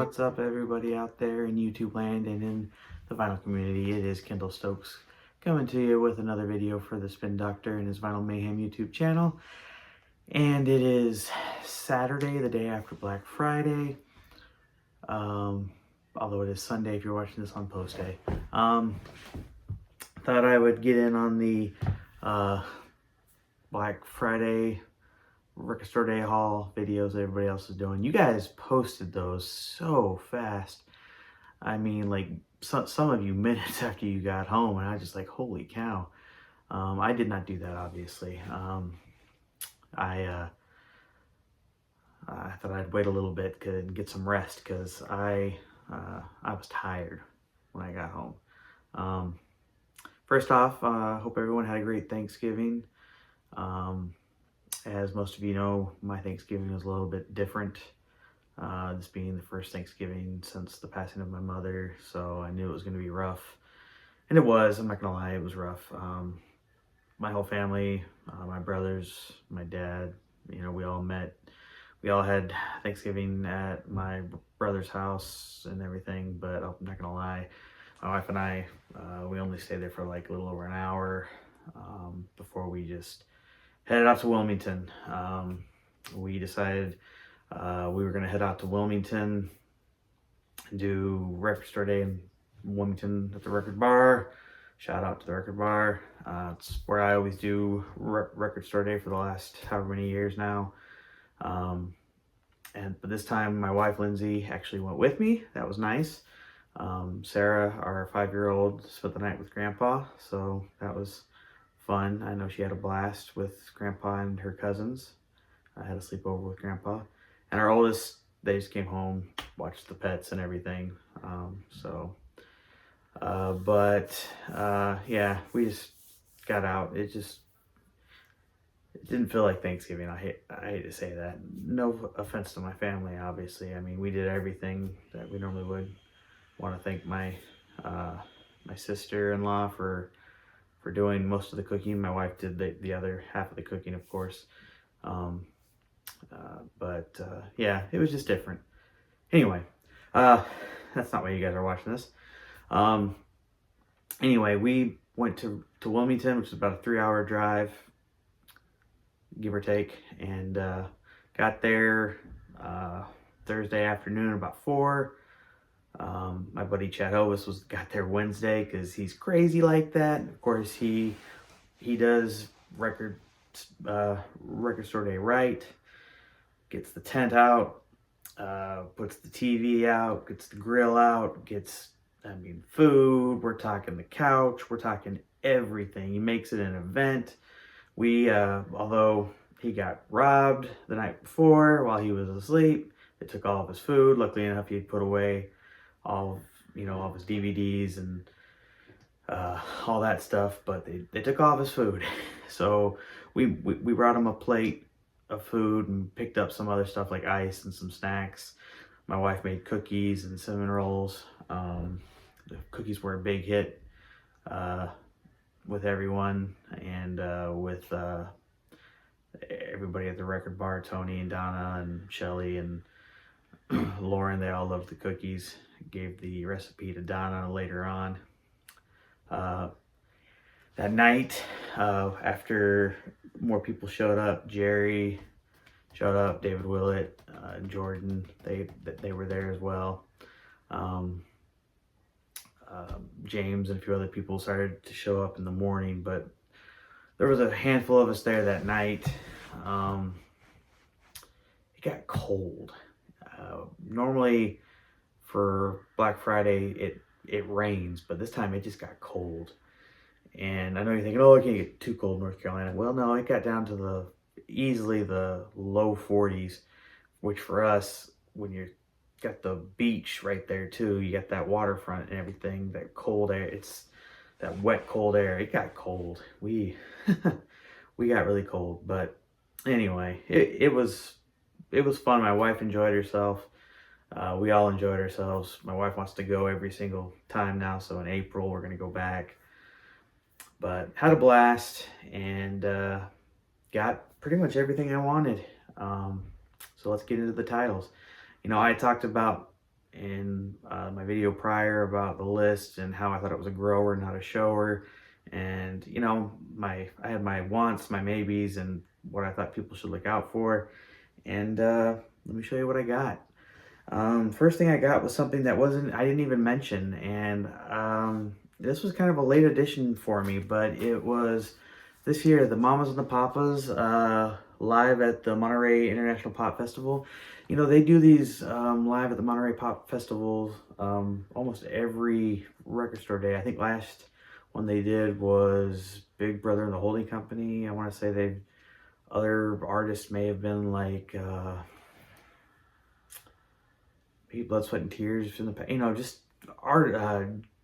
What's up, everybody out there in YouTube land and in the vinyl community? It is Kendall Stokes coming to you with another video for the Spin Doctor and his Vinyl Mayhem YouTube channel. And it is Saturday, the day after Black Friday. Although it is Sunday if you're watching this on post day. Thought I would get in on the Black Friday Record Store Day haul videos that everybody else is doing. You guys posted those so fast. I mean, like some of you minutes after you got home, and I was just like, holy cow. I did not do that, obviously. I thought I'd wait a little bit and get some rest because I was tired when I got home. First off, hope everyone had a great Thanksgiving. As most of you know, my Thanksgiving was a little bit different. This being the first Thanksgiving since the passing of my mother, so I knew it was going to be rough. And it was, I'm not going to lie, it was rough. My whole family, my brothers, my dad, you know, we all met. We all had Thanksgiving at my brother's house and everything, but I'm not going to lie, my wife and I, we only stayed there for like a little over an hour before we just headed out to Wilmington. We decided we were going to head out to Wilmington and do Record Store Day in Wilmington at the Record Bar. Shout out to the Record Bar. It's where I always do Record Store Day for the last however many years now. But this time my wife Lindsay actually went with me. That was nice. Sarah, our 5-year-old, spent the night with Grandpa, so that was fun. I know she had a blast with Grandpa and her cousins. I had a sleepover with Grandpa. And our oldest, they just came home, watched the pets and everything. Yeah, we just got out. It didn't feel like Thanksgiving. I hate to say that. No offense to my family, obviously. I mean, we did everything that we normally would. Want to thank my sister-in-law for doing most of the cooking. My wife did the other half of the cooking, of course. Yeah, it was just different. Anyway, that's not why you guys are watching this. Anyway, we went to Wilmington, which is about a 3-hour drive, give or take, and got there Thursday afternoon about 4. My buddy Chad Elvis got there Wednesday because he's crazy like that. Of course, he does Record Store Day right. Gets the tent out, puts the TV out, gets the grill out, food. We're talking the couch. We're talking everything. He makes it an event. Although he got robbed the night before while he was asleep, they took all of his food. Luckily enough, he had put away all of his DVDs and all that stuff, but they took all of his food. So we brought him a plate of food and picked up some other stuff like ice and some snacks. My wife made cookies and cinnamon rolls. The cookies were a big hit with everyone and with everybody at the Record Bar. Tony and Donna and Shelly and Lauren, they all loved the cookies. Gave the recipe to Donna later on. That night, after more people showed up, Jerry showed up, David Willett, Jordan, they were there as well. James and a few other people started to show up in the morning, but there was a handful of us there that night. It got cold. Normally for Black Friday it rains, but this time it just got cold. And I know you're thinking, oh, it can't get too cold in North Carolina. Well, no, it got down to easily the low 40s, which for us, when you got the beach right there too, you got that waterfront and everything, that cold air, it's that wet, cold air. It got cold. We got really cold, but anyway, it was fun. My wife enjoyed herself. We all enjoyed ourselves. My wife wants to go every single time now, so in April we're going to go back. But had a blast and got pretty much everything I wanted. So let's get into the titles. You know, I talked about in my video prior about the list and how I thought it was a grower, not a shower. And you know, I had my wants, my maybes, and what I thought people should look out for. And let me show you what I got. First thing I got was something that I didn't even mention, and this was kind of a late addition for me, but it was this year, the Mamas and the Papas, live at the Monterey International Pop Festival. You know, they do these live at the Monterey Pop Festival almost every record store day. I think last one they did was Big Brother and the Holding Company. I want to say other artists may have been like Blood, Sweat, and Tears in the, you know, just art.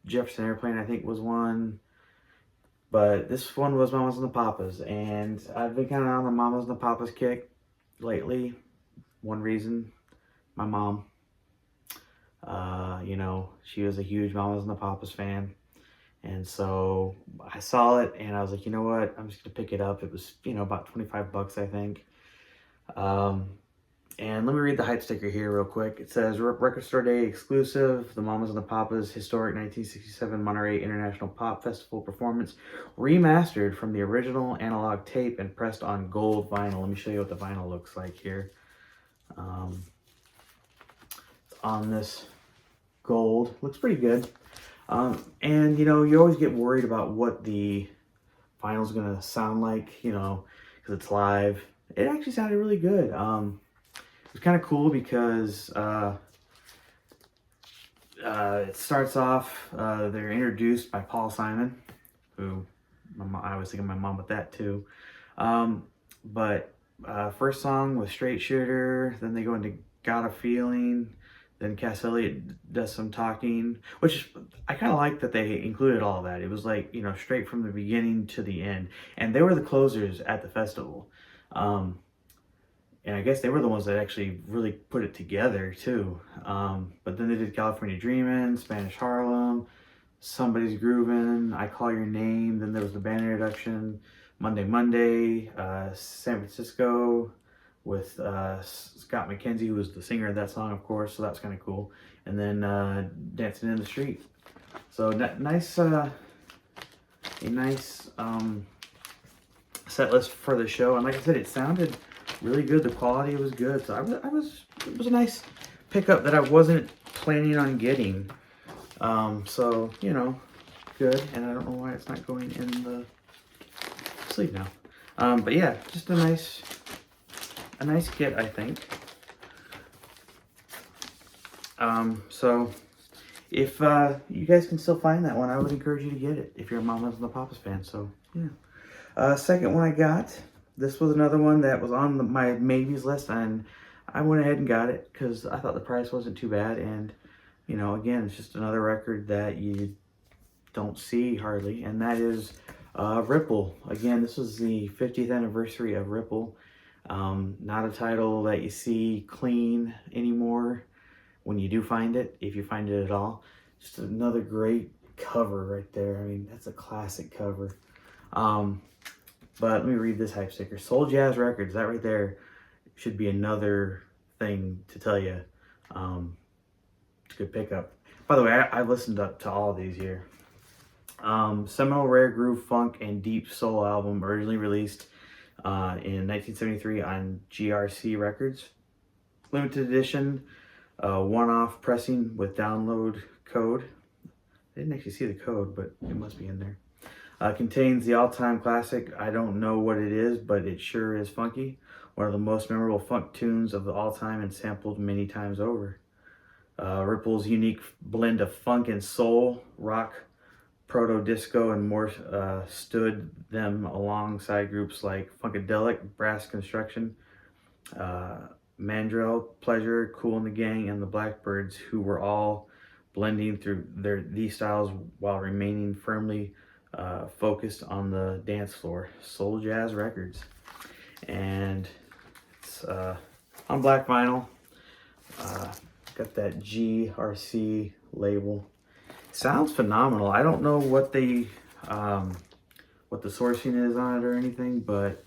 Jefferson Airplane, I think, was one. But this one was Mamas and the Papas, and I've been kind of on the Mamas and the Papas kick lately. One reason, my mom. You know, she was a huge Mamas and the Papas fan, and so I saw it, and I was like, you know what, I'm just gonna pick it up. It was, you know, about $25, I think. And let me read the hype sticker here real quick. It says, Record Store Day exclusive, the Mamas and the Papas historic 1967 Monterey International Pop Festival performance, remastered from the original analog tape and pressed on gold vinyl. Let me show you what the vinyl looks like here. It's on this gold. Looks pretty good. And, you know, you always get worried about what the vinyl's going to sound like, you know, because it's live. It actually sounded really good. It's kind of cool because it starts off, they're introduced by Paul Simon, who I was thinking my mom with that too. But first song was Straight Shooter, then they go into Got a Feeling, then Cass Elliot does some talking, which I kind of like that they included all of that. It was like, you know, straight from the beginning to the end. And they were the closers at the festival. And I guess they were the ones that actually really put it together too. But then they did California Dreamin', Spanish Harlem, Somebody's Groovin', I Call Your Name. Then there was the band introduction, Monday, San Francisco with Scott McKenzie, who was the singer of that song, of course. So that's kind of cool. And then Dancing in the Street. So a nice set list for the show. And like I said, it sounded really good. The quality was good. So it was a nice pickup that I wasn't planning on getting. So, you know, good. And I don't know why it's not going in the sleeve now. But yeah, just a nice kit, I think. So if you guys can still find that one, I would encourage you to get it if you're a Mamas and the Papas fan. So yeah. Second one I got, this was another one that was on my maybes list, and I went ahead and got it because I thought the price wasn't too bad. And, you know, again, it's just another record that you don't see hardly, and that is Ripple. Again, this was the 50th anniversary of Ripple. Not a title that you see clean anymore when you do find it, if you find it at all. Just another great cover right there. I mean, that's a classic cover. But let me read this hype sticker. Soul Jazz Records, that right there should be another thing to tell you. It's a good pickup. By the way, I've listened to all of these here. Seminal Rare Groove Funk and Deep Soul album, originally released in 1973 on GRC Records. Limited edition, one-off pressing with download code. I didn't actually see the code, but it must be in there. Contains the all-time classic, I Don't Know What It Is, But It Sure Is Funky. One of the most memorable funk tunes of all time and sampled many times over. Ripple's unique blend of funk and soul, rock, proto-disco, and more stood them alongside groups like Funkadelic, Brass Construction, Mandrell, Pleasure, Kool and the Gang, and the Blackbirds, who were all blending through these styles while remaining firmly focused on the dance floor. Soul Jazz Records. And it's on black vinyl. Got that GRC label. Sounds phenomenal. I don't know what the sourcing is on it or anything, but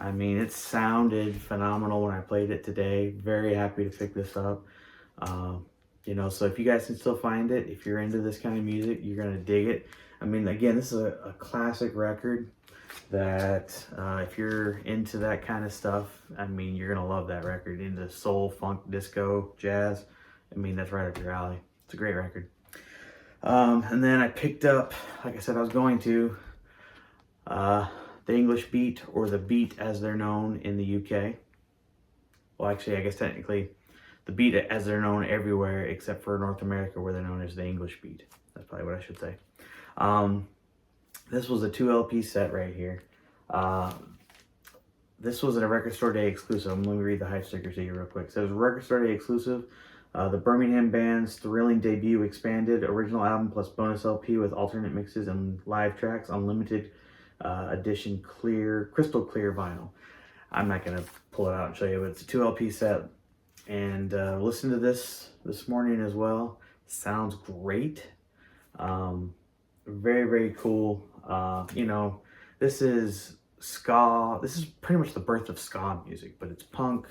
I mean, it sounded phenomenal when I played it today. Very happy to pick this up. You know, so if you guys can still find it, if you're into this kind of music, you're gonna dig it. I mean, again, this is a classic record that if you're into that kind of stuff, I mean, you're gonna love that record. Into soul, funk, disco, jazz, I mean, that's right up your alley. It's a great record. And then I picked up, like I said I was going to, the English Beat, or the Beat as they're known in the UK. Well, actually, I guess technically the Beat as they're known everywhere except for North America, where they're known as the English Beat. That's probably what I should say. This was a 2 LP set right here. This was a Record Store Day exclusive. Let me read the hype sticker to you real quick. It says Record Store Day exclusive. The Birmingham band's thrilling debut expanded original album plus bonus LP with alternate mixes and live tracks on limited edition crystal clear vinyl. I'm not gonna pull it out and show you, but it's a 2 LP set. And listen to this morning as well. Sounds great. Very, very cool. You know, this is ska. This is pretty much the birth of ska music, but it's punk.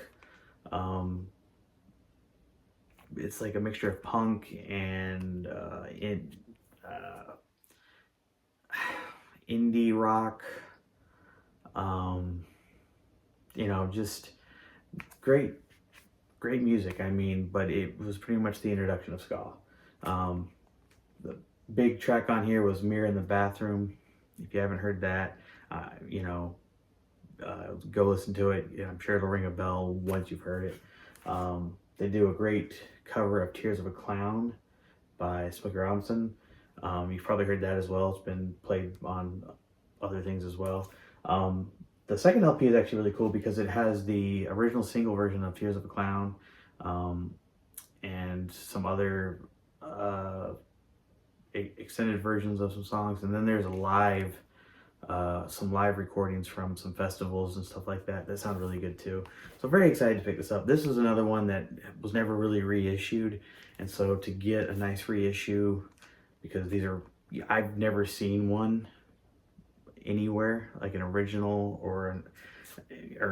It's like a mixture of punk and indie rock. You know, just great music. I mean, but it was pretty much the introduction of ska. The big track on here was Mirror in the Bathroom. If you haven't heard that, you know, go listen to it. Yeah, I'm sure it'll ring a bell once you've heard it. They do a great cover of Tears of a Clown by Smokey Robinson. You've probably heard that as well. It's been played on other things as well. The second LP is actually really cool because it has the original single version of Tears of a Clown, and some other extended versions of some songs, and then there's some live recordings from some festivals and stuff like that sound really good too. So very excited to pick this up. This is another one that was never really reissued, and so to get a nice reissue, because I've never seen one anywhere, like an original or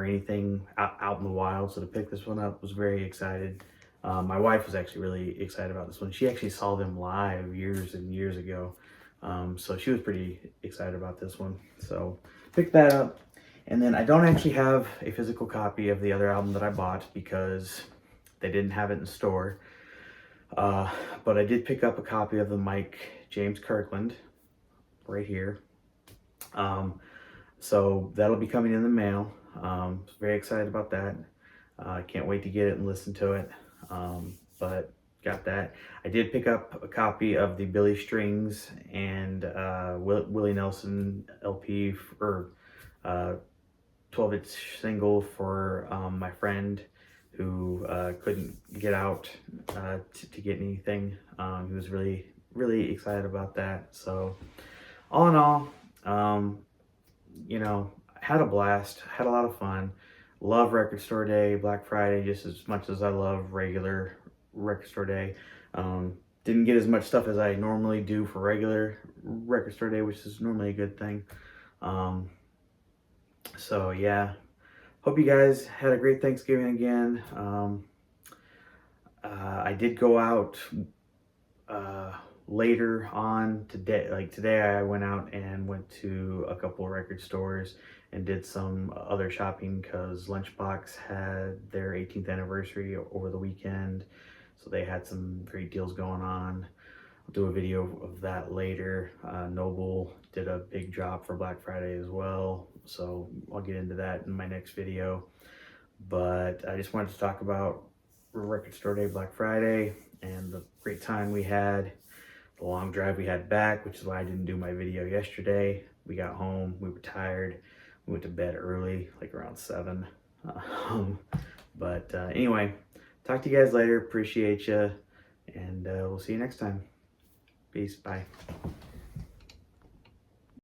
anything out in the wild. So to pick this one up, was very excited. My wife was actually really excited about this one. She actually saw them live years and years ago. So she was pretty excited about this one. So picked that up. And then I don't actually have a physical copy of the other album that I bought because they didn't have it in store. But I did pick up a copy of the Mike James Kirkland right here. So that'll be coming in the mail. Very excited about that. I can't wait to get it and listen to it. But got that. I did pick up a copy of the Billy Strings and Willie Nelson LP, or 12-inch single for my friend who couldn't get out to get anything. He was really, really excited about that. So all in all, you know, had a blast, had a lot of fun. Love Record Store Day, Black Friday, just as much as I love regular Record Store Day. Didn't get as much stuff as I normally do for regular Record Store Day, which is normally a good thing. So yeah, hope you guys had a great Thanksgiving again. I did go out later on today. Like today I went out and went to a couple of record stores and did some other shopping because Lunchbox had their 18th anniversary over the weekend. So they had some great deals going on. I'll do a video of that later. Noble did a big drop for Black Friday as well. So I'll get into that in my next video. But I just wanted to talk about Record Store Day, Black Friday, and the great time we had, the long drive we had back, which is why I didn't do my video yesterday. We got home, we were tired. We went to bed early, like around 7. But anyway, talk to you guys later. Appreciate you. And we'll see you next time. Peace. Bye.